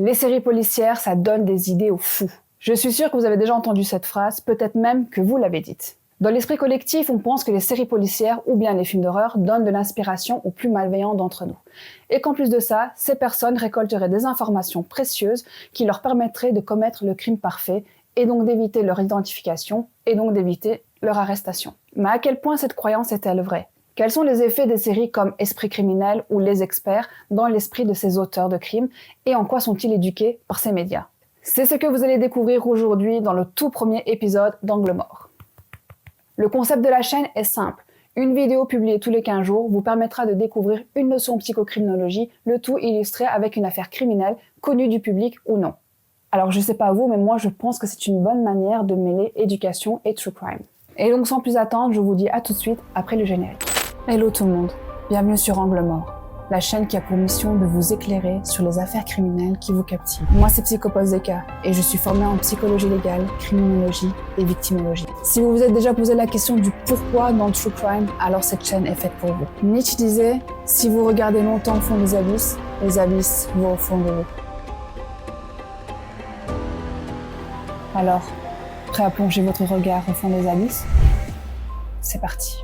Les séries policières, ça donne des idées aux fous. Je suis sûre que vous avez déjà entendu cette phrase, peut-être même que vous l'avez dite. Dans l'esprit collectif, on pense que les séries policières ou bien les films d'horreur donnent de l'inspiration aux plus malveillants d'entre nous. Et qu'en plus de ça, ces personnes récolteraient des informations précieuses qui leur permettraient de commettre le crime parfait et donc d'éviter leur identification et donc d'éviter leur arrestation. Mais à quel point cette croyance est-elle vraie ? Quels sont les effets des séries comme Esprit criminel ou Les Experts dans l'esprit de ces auteurs de crimes et en quoi sont-ils éduqués par ces médias ? C'est ce que vous allez découvrir aujourd'hui dans le tout premier épisode d'Angle Mort. Le concept de la chaîne est simple. Une vidéo publiée tous les 15 jours vous permettra de découvrir une notion en psychocriminologie, le tout illustré avec une affaire criminelle connue du public ou non. Alors je sais pas vous, mais moi je pense que c'est une bonne manière de mêler éducation et true crime. Et donc sans plus attendre, je vous dis à tout de suite après le générique. Hello tout le monde, bienvenue sur Angle Mort, la chaîne qui a pour mission de vous éclairer sur les affaires criminelles qui vous captivent. Moi c'est Psychopose Zeka et je suis formée en psychologie légale, criminologie et victimologie. Si vous vous êtes déjà posé la question du pourquoi dans le true crime, alors cette chaîne est faite pour vous. Nietzsche disait, si vous regardez longtemps au fond des abysses, les abysses vont au fond de vous. Alors, prêt à plonger votre regard au fond des abysses ? C'est parti.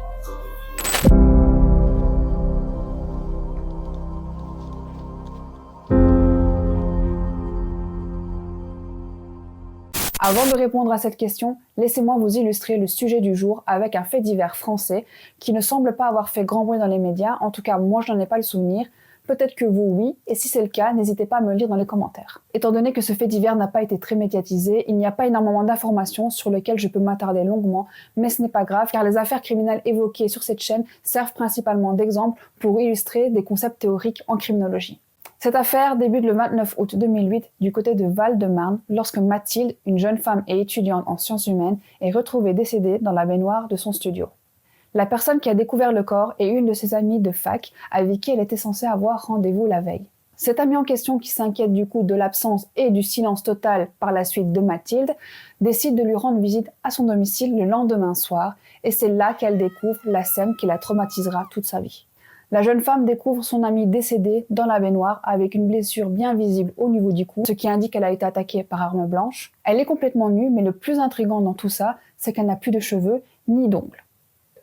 Avant de répondre à cette question, laissez-moi vous illustrer le sujet du jour avec un fait divers français qui ne semble pas avoir fait grand bruit dans les médias, en tout cas moi je n'en ai pas le souvenir, peut-être que vous oui, et si c'est le cas, n'hésitez pas à me le dire dans les commentaires. Étant donné que ce fait divers n'a pas été très médiatisé, il n'y a pas énormément d'informations sur lesquelles je peux m'attarder longuement, mais ce n'est pas grave car les affaires criminelles évoquées sur cette chaîne servent principalement d'exemple pour illustrer des concepts théoriques en criminologie. Cette affaire débute le 29 août 2008 du côté de Val-de-Marne lorsque Mathilde, une jeune femme et étudiante en sciences humaines, est retrouvée décédée dans la baignoire de son studio. La personne qui a découvert le corps est une de ses amies de fac avec qui elle était censée avoir rendez-vous la veille. Cette amie en question, qui s'inquiète du coup de l'absence et du silence total par la suite de Mathilde, décide de lui rendre visite à son domicile le lendemain soir et c'est là qu'elle découvre la scène qui la traumatisera toute sa vie. La jeune femme découvre son amie décédée dans la baignoire avec une blessure bien visible au niveau du cou, ce qui indique qu'elle a été attaquée par arme blanche. Elle est complètement nue, mais le plus intriguant dans tout ça, c'est qu'elle n'a plus de cheveux ni d'ongles.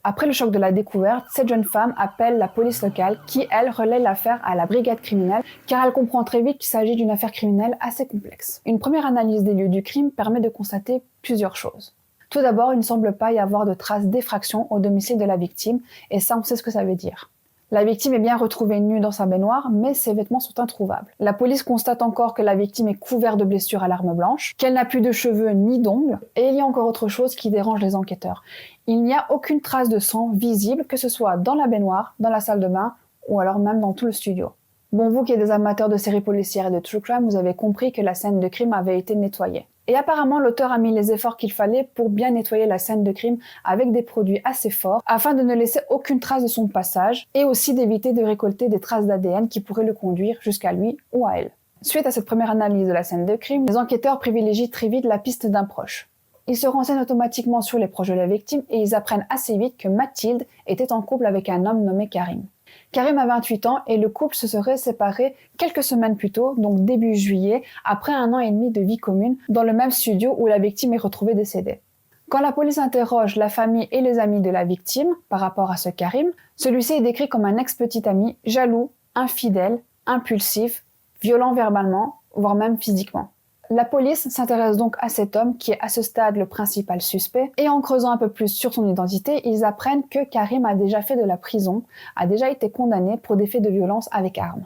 Après le choc de la découverte, cette jeune femme appelle la police locale qui, elle, relaie l'affaire à la brigade criminelle car elle comprend très vite qu'il s'agit d'une affaire criminelle assez complexe. Une première analyse des lieux du crime permet de constater plusieurs choses. Tout d'abord, il ne semble pas y avoir de traces d'effraction au domicile de la victime, et ça on sait ce que ça veut dire. La victime est bien retrouvée nue dans sa baignoire, mais ses vêtements sont introuvables. La police constate encore que la victime est couverte de blessures à l'arme blanche, qu'elle n'a plus de cheveux ni d'ongles, et il y a encore autre chose qui dérange les enquêteurs. Il n'y a aucune trace de sang visible, que ce soit dans la baignoire, dans la salle de bain, ou alors même dans tout le studio. Bon, vous qui êtes des amateurs de séries policières et de true crime, vous avez compris que la scène de crime avait été nettoyée. Et apparemment, l'auteur a mis les efforts qu'il fallait pour bien nettoyer la scène de crime avec des produits assez forts afin de ne laisser aucune trace de son passage et aussi d'éviter de récolter des traces d'ADN qui pourraient le conduire jusqu'à lui ou à elle. Suite à cette première analyse de la scène de crime, les enquêteurs privilégient très vite la piste d'un proche. Ils se renseignent automatiquement sur les proches de la victime et ils apprennent assez vite que Mathilde était en couple avec un homme nommé Karim. Karim a 28 ans et le couple se serait séparé quelques semaines plus tôt, donc début juillet, après 1 an et demi de vie commune, dans le même studio où la victime est retrouvée décédée. Quand la police interroge la famille et les amis de la victime par rapport à ce Karim, celui-ci est décrit comme un ex-petit ami, jaloux, infidèle, impulsif, violent verbalement, voire même physiquement. La police s'intéresse donc à cet homme qui est à ce stade le principal suspect et en creusant un peu plus sur son identité, ils apprennent que Karim a déjà fait de la prison, a déjà été condamné pour des faits de violence avec arme.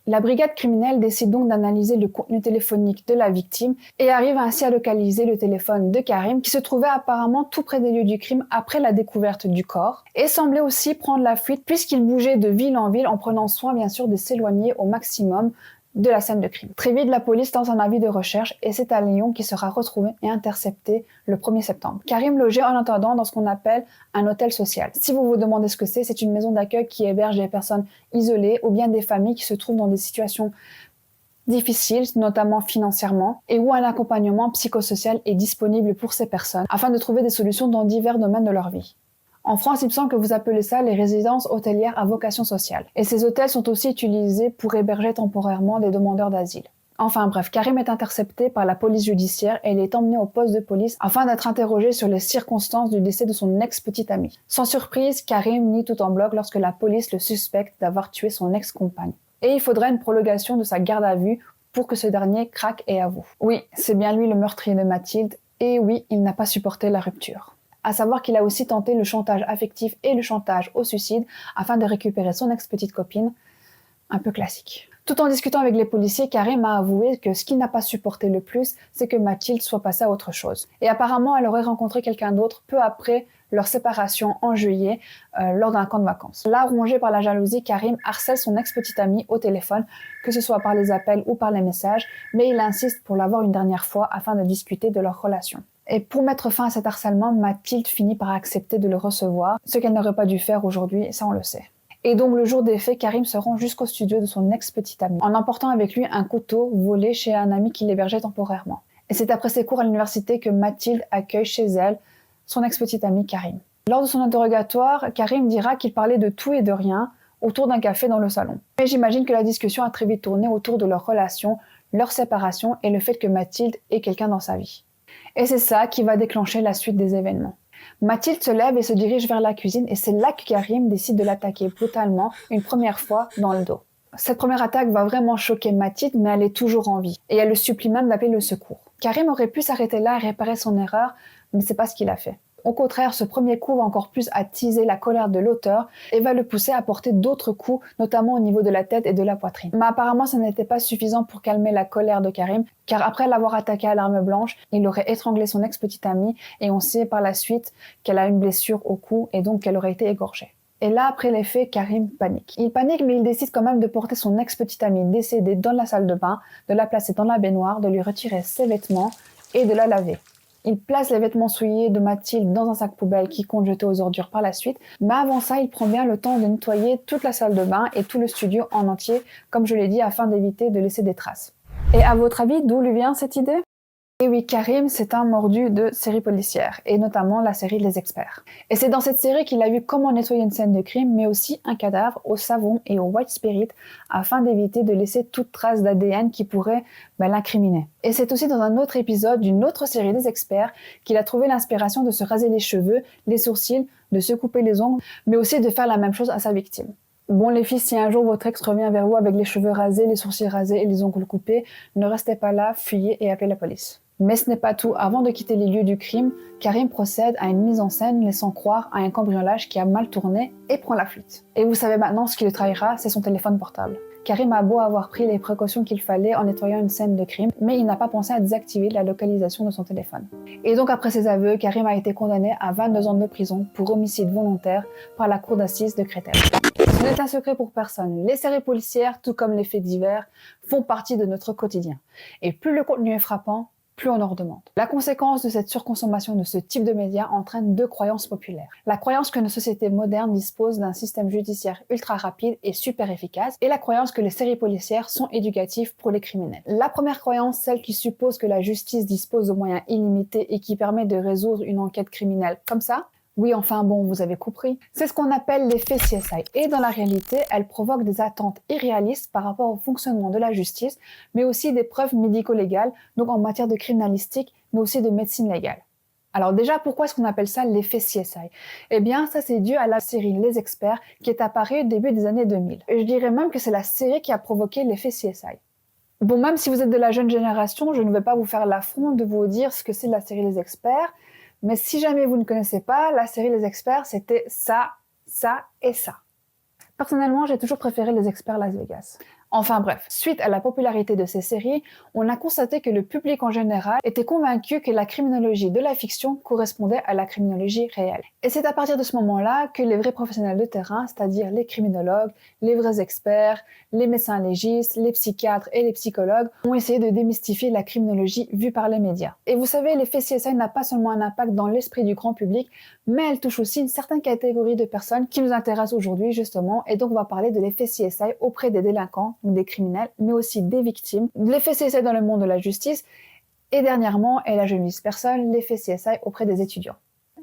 La brigade criminelle décide donc d'analyser le contenu téléphonique de la victime et arrive ainsi à localiser le téléphone de Karim qui se trouvait apparemment tout près des lieux du crime après la découverte du corps et semblait aussi prendre la fuite puisqu'il bougeait de ville en ville en prenant soin bien sûr de s'éloigner au maximum de la scène de crime. Très vite, la police lance un avis de recherche et c'est à Lyon qui sera retrouvé et intercepté le 1er septembre. Karim logeait en attendant dans ce qu'on appelle un hôtel social. Si vous vous demandez ce que c'est une maison d'accueil qui héberge des personnes isolées ou bien des familles qui se trouvent dans des situations difficiles, notamment financièrement, et où un accompagnement psychosocial est disponible pour ces personnes afin de trouver des solutions dans divers domaines de leur vie. En France, il me semble que vous appelez ça les résidences hôtelières à vocation sociale. Et ces hôtels sont aussi utilisés pour héberger temporairement des demandeurs d'asile. Enfin bref, Karim est intercepté par la police judiciaire et il est emmené au poste de police afin d'être interrogé sur les circonstances du décès de son ex-petite amie. Sans surprise, Karim nie tout en bloc lorsque la police le suspecte d'avoir tué son ex-compagne. Et il faudra une prolongation de sa garde à vue pour que ce dernier craque et avoue. Oui, c'est bien lui le meurtrier de Mathilde, et oui, il n'a pas supporté la rupture. À savoir qu'il a aussi tenté le chantage affectif et le chantage au suicide afin de récupérer son ex-petite copine, un peu classique. Tout en discutant avec les policiers, Karim a avoué que ce qu'il n'a pas supporté le plus, c'est que Mathilde soit passée à autre chose. Et apparemment, elle aurait rencontré quelqu'un d'autre peu après leur séparation en juillet lors d'un camp de vacances. Là, rongé par la jalousie, Karim harcèle son ex-petite amie au téléphone, que ce soit par les appels ou par les messages, mais il insiste pour l'avoir une dernière fois afin de discuter de leur relation. Et pour mettre fin à cet harcèlement, Mathilde finit par accepter de le recevoir, ce qu'elle n'aurait pas dû faire aujourd'hui, ça on le sait. Et donc le jour des faits, Karim se rend jusqu'au studio de son ex-petite amie, en emportant avec lui un couteau volé chez un ami qui l'hébergeait temporairement. Et c'est après ses cours à l'université que Mathilde accueille chez elle son ex-petite amie Karim. Lors de son interrogatoire, Karim dira qu'il parlait de tout et de rien autour d'un café dans le salon. Mais j'imagine que la discussion a très vite tourné autour de leur relation, leur séparation et le fait que Mathilde ait quelqu'un dans sa vie. Et c'est ça qui va déclencher la suite des événements. Mathilde se lève et se dirige vers la cuisine et c'est là que Karim décide de l'attaquer brutalement une première fois dans le dos. Cette première attaque va vraiment choquer Mathilde, mais elle est toujours en vie et elle le supplie même d'appeler le secours. Karim aurait pu s'arrêter là et réparer son erreur, mais c'est pas ce qu'il a fait. Au contraire, ce premier coup va encore plus attiser la colère de l'auteur et va le pousser à porter d'autres coups, notamment au niveau de la tête et de la poitrine. Mais apparemment, ça n'était pas suffisant pour calmer la colère de Karim, car après l'avoir attaqué à l'arme blanche, il aurait étranglé son ex-petite amie et on sait par la suite qu'elle a une blessure au cou et donc qu'elle aurait été égorgée. Et là, après les faits, Karim panique. Il panique, mais il décide quand même de porter son ex-petite amie décédée dans la salle de bain, de la placer dans la baignoire, de lui retirer ses vêtements et de la laver. Il place les vêtements souillés de Mathilde dans un sac poubelle qu'il compte jeter aux ordures par la suite, mais avant ça, il prend bien le temps de nettoyer toute la salle de bain et tout le studio en entier, comme je l'ai dit, afin d'éviter de laisser des traces. Et à votre avis, d'où lui vient cette idée ? Et oui, Karim, c'est un mordu de séries policières, et notamment la série Les Experts. Et c'est dans cette série qu'il a vu comment nettoyer une scène de crime, mais aussi un cadavre au savon et au white spirit, afin d'éviter de laisser toute trace d'ADN qui pourrait l'incriminer. Et c'est aussi dans un autre épisode d'une autre série Les Experts qu'il a trouvé l'inspiration de se raser les cheveux, les sourcils, de se couper les ongles, mais aussi de faire la même chose à sa victime. Bon les filles, si un jour votre ex revient vers vous avec les cheveux rasés, les sourcils rasés et les ongles coupés, ne restez pas là, fuyez et appelez la police. Mais ce n'est pas tout. Avant de quitter les lieux du crime, Karim procède à une mise en scène laissant croire à un cambriolage qui a mal tourné et prend la fuite. Et vous savez maintenant ce qui le trahira, c'est son téléphone portable. Karim a beau avoir pris les précautions qu'il fallait en nettoyant une scène de crime, mais il n'a pas pensé à désactiver la localisation de son téléphone. Et donc après ses aveux, Karim a été condamné à 22 ans de prison pour homicide volontaire par la cour d'assises de Créteil. Ce n'est un secret pour personne, les séries policières, tout comme les faits divers, font partie de notre quotidien. Et plus le contenu est frappant, plus on en redemande. La conséquence de cette surconsommation de ce type de médias entraîne deux croyances populaires. La croyance que nos sociétés modernes disposent d'un système judiciaire ultra rapide et super efficace, et la croyance que les séries policières sont éducatives pour les criminels. La première croyance, celle qui suppose que la justice dispose de moyens illimités et qui permet de résoudre une enquête criminelle comme ça, oui, enfin bon, vous avez compris. C'est ce qu'on appelle l'effet CSI. Et dans la réalité, elle provoque des attentes irréalistes par rapport au fonctionnement de la justice, mais aussi des preuves médico-légales, donc en matière de criminalistique, mais aussi de médecine légale. Alors déjà, pourquoi est-ce qu'on appelle ça l'effet CSI ? Eh bien, ça c'est dû à la série Les Experts qui est apparue au début des années 2000. Et je dirais même que c'est la série qui a provoqué l'effet CSI. Bon, même si vous êtes de la jeune génération, je ne vais pas vous faire l'affront de vous dire ce que c'est la série Les Experts, mais si jamais vous ne connaissez pas, la série Les Experts, c'était ça, ça et ça. Personnellement, j'ai toujours préféré Les Experts Las Vegas. Enfin bref, suite à la popularité de ces séries, on a constaté que le public en général était convaincu que la criminologie de la fiction correspondait à la criminologie réelle. Et c'est à partir de ce moment-là que les vrais professionnels de terrain, c'est-à-dire les criminologues, les vrais experts, les médecins légistes, les psychiatres et les psychologues, ont essayé de démystifier la criminologie vue par les médias. Et vous savez, l'effet CSI n'a pas seulement un impact dans l'esprit du grand public, mais elle touche aussi une certaine catégorie de personnes qui nous intéressent aujourd'hui justement, et donc on va parler de l'effet CSI auprès des délinquants, des criminels, mais aussi des victimes, l'effet CSI dans le monde de la justice, et dernièrement, et là je ne vise personne, l'effet CSI auprès des étudiants.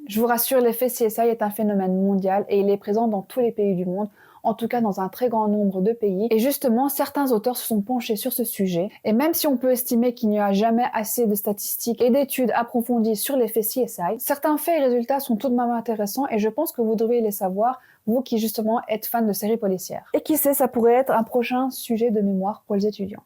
Je vous rassure, l'effet CSI est un phénomène mondial et il est présent dans tous les pays du monde, en tout cas dans un très grand nombre de pays. Et justement, certains auteurs se sont penchés sur ce sujet. Et même si on peut estimer qu'il n'y a jamais assez de statistiques et d'études approfondies sur l'effet CSI, certains faits et résultats sont tout de même intéressants et je pense que vous devriez les savoir, vous qui justement êtes fan de séries policières. Et qui sait, ça pourrait être un prochain sujet de mémoire pour les étudiants.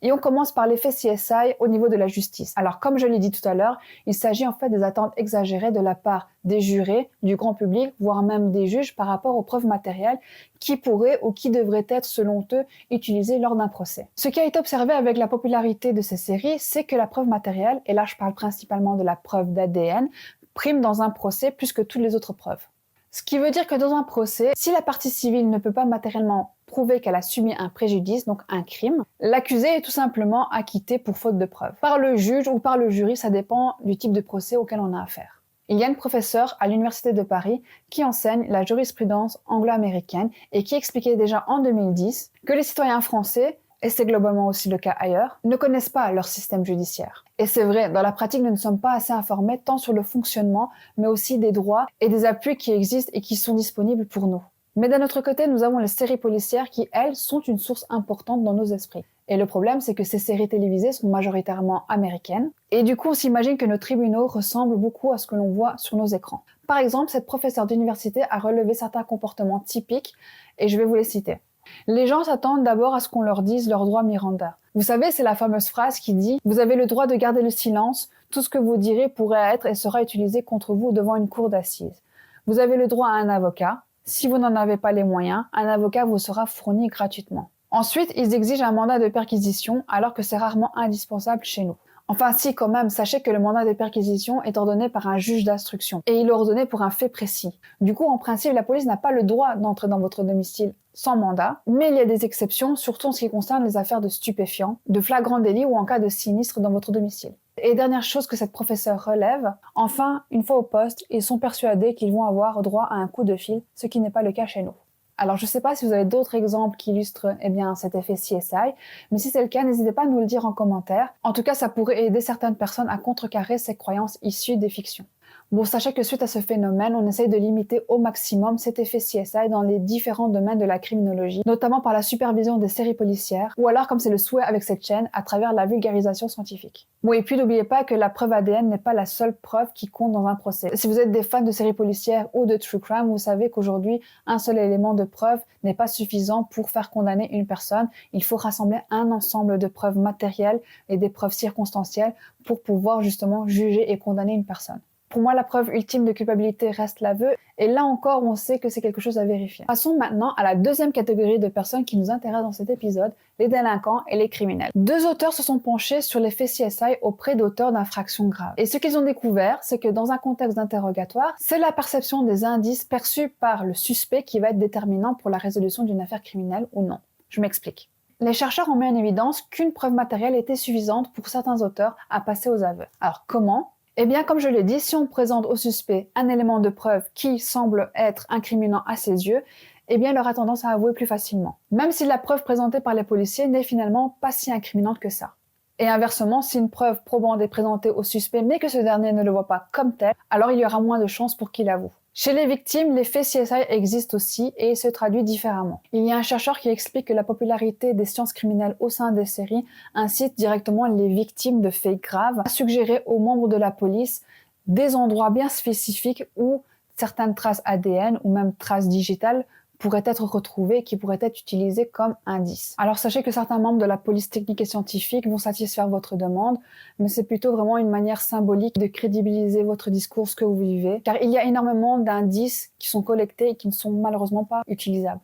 Et on commence par l'effet CSI au niveau de la justice. Alors comme je l'ai dit tout à l'heure, il s'agit en fait des attentes exagérées de la part des jurés, du grand public, voire même des juges par rapport aux preuves matérielles qui pourraient ou qui devraient être selon eux utilisées lors d'un procès. Ce qui a été observé avec la popularité de ces séries, c'est que la preuve matérielle, et là je parle principalement de la preuve d'ADN, prime dans un procès plus que toutes les autres preuves. Ce qui veut dire que dans un procès, si la partie civile ne peut pas matériellement prouver qu'elle a subi un préjudice, donc un crime, l'accusé est tout simplement acquitté pour faute de preuve. Par le juge ou par le jury, ça dépend du type de procès auquel on a affaire. Il y a une professeure à l'Université de Paris qui enseigne la jurisprudence anglo-américaine et qui expliquait déjà en 2010 que les citoyens français, et c'est globalement aussi le cas ailleurs, ne connaissent pas leur système judiciaire. Et c'est vrai, dans la pratique, nous ne sommes pas assez informés tant sur le fonctionnement, mais aussi des droits et des appuis qui existent et qui sont disponibles pour nous. Mais d'un autre côté, nous avons les séries policières qui, elles, sont une source importante dans nos esprits. Et le problème, c'est que ces séries télévisées sont majoritairement américaines, et du coup, on s'imagine que nos tribunaux ressemblent beaucoup à ce que l'on voit sur nos écrans. Par exemple, cette professeure d'université a relevé certains comportements typiques, et je vais vous les citer. Les gens s'attendent d'abord à ce qu'on leur dise leur droit Miranda. Vous savez, c'est la fameuse phrase qui dit « Vous avez le droit de garder le silence, tout ce que vous direz pourrait être et sera utilisé contre vous devant une cour d'assises. Vous avez le droit à un avocat. Si vous n'en avez pas les moyens, un avocat vous sera fourni gratuitement. » Ensuite, ils exigent un mandat de perquisition alors que c'est rarement indispensable chez nous. Enfin si, quand même, sachez que le mandat de perquisition est ordonné par un juge d'instruction et il est ordonné pour un fait précis. Du coup, en principe, la police n'a pas le droit d'entrer dans votre domicile sans mandat, mais il y a des exceptions, surtout en ce qui concerne les affaires de stupéfiants, de flagrants délits ou en cas de sinistre dans votre domicile. Et dernière chose que cette professeure relève, enfin, une fois au poste, ils sont persuadés qu'ils vont avoir droit à un coup de fil, ce qui n'est pas le cas chez nous. Alors je ne sais pas si vous avez d'autres exemples qui illustrent cet effet CSI, mais si c'est le cas, n'hésitez pas à nous le dire en commentaire. En tout cas, ça pourrait aider certaines personnes à contrecarrer ces croyances issues des fictions. Bon, sachez que suite à ce phénomène, on essaye de limiter au maximum cet effet CSI dans les différents domaines de la criminologie, notamment par la supervision des séries policières, ou alors, comme c'est le souhait avec cette chaîne, à travers la vulgarisation scientifique. Bon, et puis n'oubliez pas que la preuve ADN n'est pas la seule preuve qui compte dans un procès. Si vous êtes des fans de séries policières ou de true crime, vous savez qu'aujourd'hui, un seul élément de preuve n'est pas suffisant pour faire condamner une personne. Il faut rassembler un ensemble de preuves matérielles et des preuves circonstancielles pour pouvoir justement juger et condamner une personne. Pour moi, la preuve ultime de culpabilité reste l'aveu, et là encore, on sait que c'est quelque chose à vérifier. Passons maintenant à la deuxième catégorie de personnes qui nous intéressent dans cet épisode, les délinquants et les criminels. Deux auteurs se sont penchés sur l'effet CSI auprès d'auteurs d'infractions graves. Et ce qu'ils ont découvert, c'est que dans un contexte d'interrogatoire, c'est la perception des indices perçus par le suspect qui va être déterminant pour la résolution d'une affaire criminelle ou non. Je m'explique. Les chercheurs ont mis en évidence qu'une preuve matérielle était suffisante pour certains auteurs à passer aux aveux. Alors comment ? Eh bien, comme je l'ai dit, si on présente au suspect un élément de preuve qui semble être incriminant à ses yeux, eh bien, il aura tendance à avouer plus facilement. Même si la preuve présentée par les policiers n'est finalement pas si incriminante que ça. Et inversement, si une preuve probante est présentée au suspect mais que ce dernier ne le voit pas comme tel, alors il y aura moins de chances pour qu'il avoue. Chez les victimes, l'effet CSI existe aussi et il se traduit différemment. Il y a un chercheur qui explique que la popularité des sciences criminelles au sein des séries incite directement les victimes de faits graves à suggérer aux membres de la police des endroits bien spécifiques où certaines traces ADN ou même traces digitales pourraient être retrouvées, qui pourraient être utilisées comme indices. Alors sachez que certains membres de la police technique et scientifique vont satisfaire votre demande, mais c'est plutôt vraiment une manière symbolique de crédibiliser votre discours, ce que vous vivez, car il y a énormément d'indices qui sont collectés et qui ne sont malheureusement pas utilisables.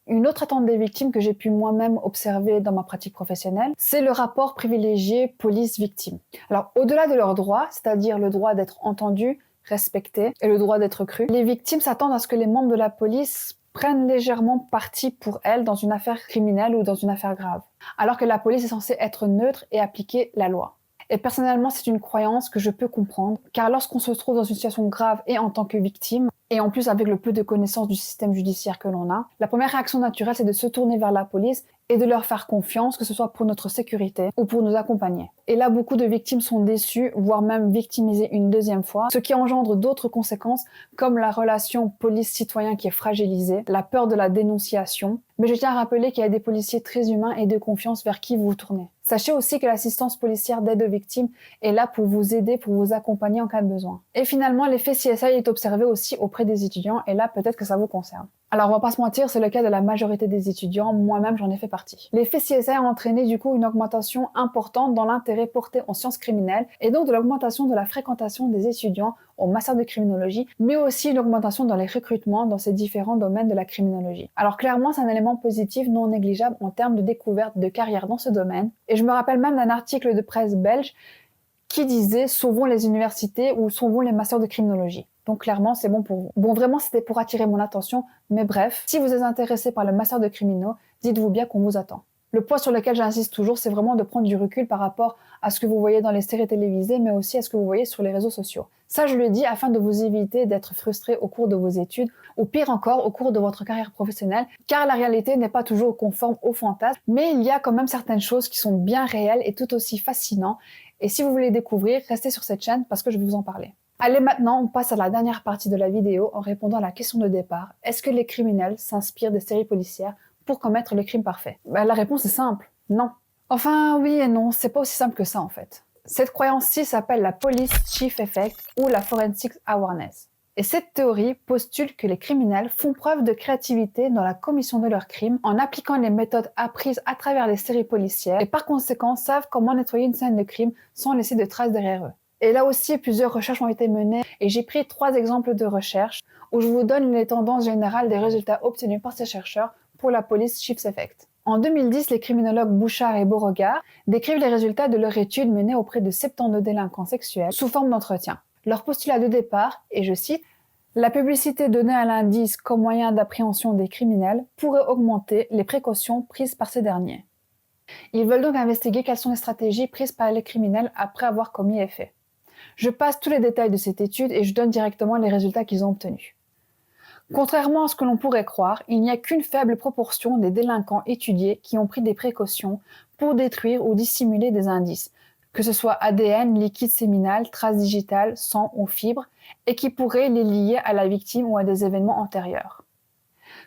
Une autre attente des victimes que j'ai pu moi-même observer dans ma pratique professionnelle, c'est le rapport privilégié police-victime. Alors au-delà de leurs droits, c'est-à-dire le droit d'être entendu, respecté et le droit d'être cru, les victimes s'attendent à ce que les membres de la police prennent légèrement parti pour elles dans une affaire criminelle ou dans une affaire grave, alors que la police est censée être neutre et appliquer la loi. Et personnellement, c'est une croyance que je peux comprendre, car lorsqu'on se trouve dans une situation grave et en tant que victime, et en plus avec le peu de connaissances du système judiciaire que l'on a, la première réaction naturelle c'est de se tourner vers la police et de leur faire confiance, que ce soit pour notre sécurité ou pour nous accompagner. Et là, beaucoup de victimes sont déçues, voire même victimisées une deuxième fois, ce qui engendre d'autres conséquences comme la relation police-citoyen qui est fragilisée, la peur de la dénonciation. Mais je tiens à rappeler qu'il y a des policiers très humains et de confiance vers qui vous vous tournez. Sachez aussi que l'assistance policière d'aide aux victimes est là pour vous aider, pour vous accompagner en cas de besoin. Et finalement, l'effet CSI est observé aussi auprès des étudiants et là, peut-être que ça vous concerne. Alors, on va pas se mentir, c'est le cas de la majorité des étudiants, moi-même j'en ai fait partie. L'effet CSI a entraîné du coup une augmentation importante dans l'intérêt porté aux sciences criminelles et donc de l'augmentation de la fréquentation des étudiants au master de criminologie, mais aussi une augmentation dans les recrutements dans ces différents domaines de la criminologie. Alors clairement, c'est un élément positif non négligeable en termes de découverte de carrière dans ce domaine. Et je me rappelle même d'un article de presse belge qui disait « Sauvons les universités » ou « Sauvons les masters de criminologie ». Donc clairement, c'est bon pour vous. Bon, vraiment, c'était pour attirer mon attention, mais bref, si vous êtes intéressé par le master de criminaux, dites-vous bien qu'on vous attend. Le point sur lequel j'insiste toujours, c'est vraiment de prendre du recul par rapport à ce que vous voyez dans les séries télévisées, mais aussi à ce que vous voyez sur les réseaux sociaux. Ça, je le dis afin de vous éviter d'être frustré au cours de vos études, ou pire encore, au cours de votre carrière professionnelle, car la réalité n'est pas toujours conforme aux fantasmes, mais il y a quand même certaines choses qui sont bien réelles et tout aussi fascinantes. Et si vous voulez découvrir, restez sur cette chaîne parce que je vais vous en parler. Allez, maintenant, on passe à la dernière partie de la vidéo en répondant à la question de départ. Est-ce que les criminels s'inspirent des séries policières pour commettre le crime parfait? La réponse est simple, non. Enfin, oui et non, c'est pas aussi simple que ça en fait. Cette croyance-ci s'appelle la Police Chief Effect ou la Forensic Awareness. Et cette théorie postule que les criminels font preuve de créativité dans la commission de leurs crimes en appliquant les méthodes apprises à travers les séries policières et par conséquent savent comment nettoyer une scène de crime sans laisser de traces derrière eux. Et là aussi, plusieurs recherches ont été menées et j'ai pris 3 exemples de recherches où je vous donne les tendances générales des résultats obtenus par ces chercheurs pour la Police Chief Effect. En 2010, les criminologues Bouchard et Beauregard décrivent les résultats de leur étude menée auprès de 72 délinquants sexuels sous forme d'entretien. Leur postulat de départ, et je cite, « La publicité donnée à l'indice comme moyen d'appréhension des criminels pourrait augmenter les précautions prises par ces derniers. » Ils veulent donc investiguer quelles sont les stratégies prises par les criminels après avoir commis les faits. Je passe tous les détails de cette étude et je donne directement les résultats qu'ils ont obtenus. Contrairement à ce que l'on pourrait croire, il n'y a qu'une faible proportion des délinquants étudiés qui ont pris des précautions pour détruire ou dissimuler des indices, que ce soit ADN, liquide séminal, traces digitales, sang ou fibres, et qui pourraient les lier à la victime ou à des événements antérieurs.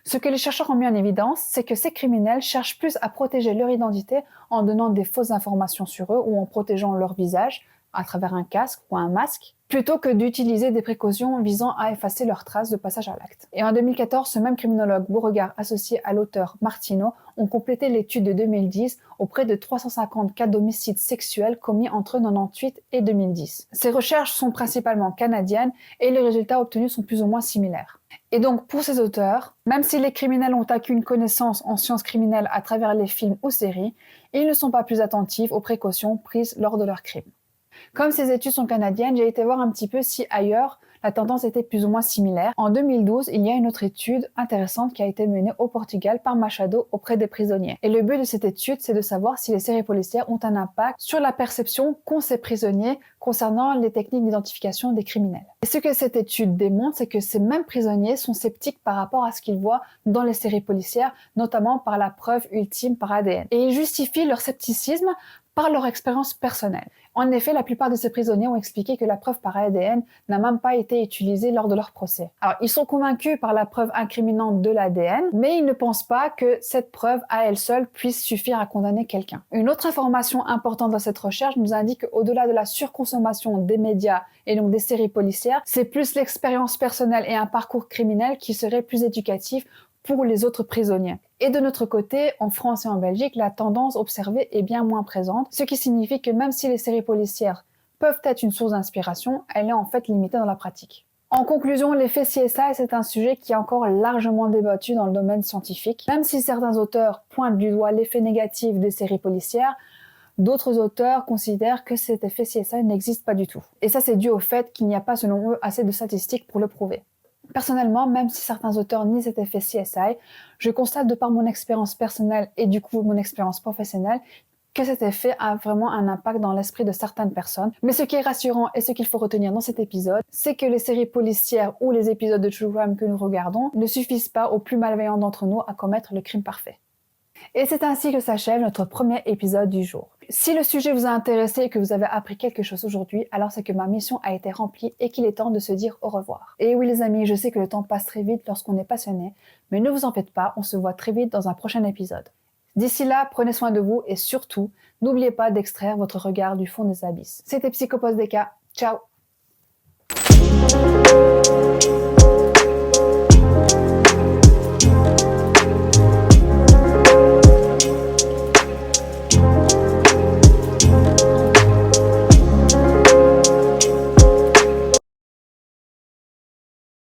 Ce que les chercheurs ont mis en évidence, c'est que ces criminels cherchent plus à protéger leur identité en donnant des fausses informations sur eux ou en protégeant leur visage, à travers un casque ou un masque, plutôt que d'utiliser des précautions visant à effacer leurs traces de passage à l'acte. Et en 2014, ce même criminologue Beauregard associé à l'auteur Martineau ont complété l'étude de 2010 auprès de 350 cas d'homicides sexuels commis entre 1998 et 2010. Ces recherches sont principalement canadiennes et les résultats obtenus sont plus ou moins similaires. Et donc, pour ces auteurs, même si les criminels ont acquis une connaissance en sciences criminelles à travers les films ou séries, ils ne sont pas plus attentifs aux précautions prises lors de leurs crimes. Comme ces études sont canadiennes, j'ai été voir un petit peu si ailleurs la tendance était plus ou moins similaire. En 2012, il y a une autre étude intéressante qui a été menée au Portugal par Machado auprès des prisonniers. Et le but de cette étude, c'est de savoir si les séries policières ont un impact sur la perception qu'ont ces prisonniers concernant les techniques d'identification des criminels. Et ce que cette étude démontre, c'est que ces mêmes prisonniers sont sceptiques par rapport à ce qu'ils voient dans les séries policières, notamment par la preuve ultime par ADN. Et ils justifient leur scepticisme par leur expérience personnelle. En effet, la plupart de ces prisonniers ont expliqué que la preuve par ADN n'a même pas été utilisée lors de leur procès. Alors, ils sont convaincus par la preuve incriminante de l'ADN, mais ils ne pensent pas que cette preuve à elle seule puisse suffire à condamner quelqu'un. Une autre information importante dans cette recherche nous indique qu'au-delà de la surconsommation des médias et donc des séries policières, c'est plus l'expérience personnelle et un parcours criminel qui serait plus éducatif pour les autres prisonniers. Et de notre côté, en France et en Belgique, la tendance observée est bien moins présente, ce qui signifie que même si les séries policières peuvent être une source d'inspiration, elle est en fait limitée dans la pratique. En conclusion, l'effet CSI, c'est un sujet qui est encore largement débattu dans le domaine scientifique. Même si certains auteurs pointent du doigt l'effet négatif des séries policières, d'autres auteurs considèrent que cet effet CSI n'existe pas du tout. Et ça, c'est dû au fait qu'il n'y a pas, selon eux, assez de statistiques pour le prouver. Personnellement, même si certains auteurs nient cet effet CSI, je constate de par mon expérience personnelle et du coup mon expérience professionnelle que cet effet a vraiment un impact dans l'esprit de certaines personnes. Mais ce qui est rassurant et ce qu'il faut retenir dans cet épisode, c'est que les séries policières ou les épisodes de True Crime que nous regardons ne suffisent pas aux plus malveillants d'entre nous à commettre le crime parfait. Et c'est ainsi que s'achève notre premier épisode du jour. Si le sujet vous a intéressé et que vous avez appris quelque chose aujourd'hui, alors c'est que ma mission a été remplie et qu'il est temps de se dire au revoir. Et oui les amis, je sais que le temps passe très vite lorsqu'on est passionné, mais ne vous en faites pas, on se voit très vite dans un prochain épisode. D'ici là, prenez soin de vous et surtout, n'oubliez pas d'extraire votre regard du fond des abysses. C'était Psychopos DK, ciao!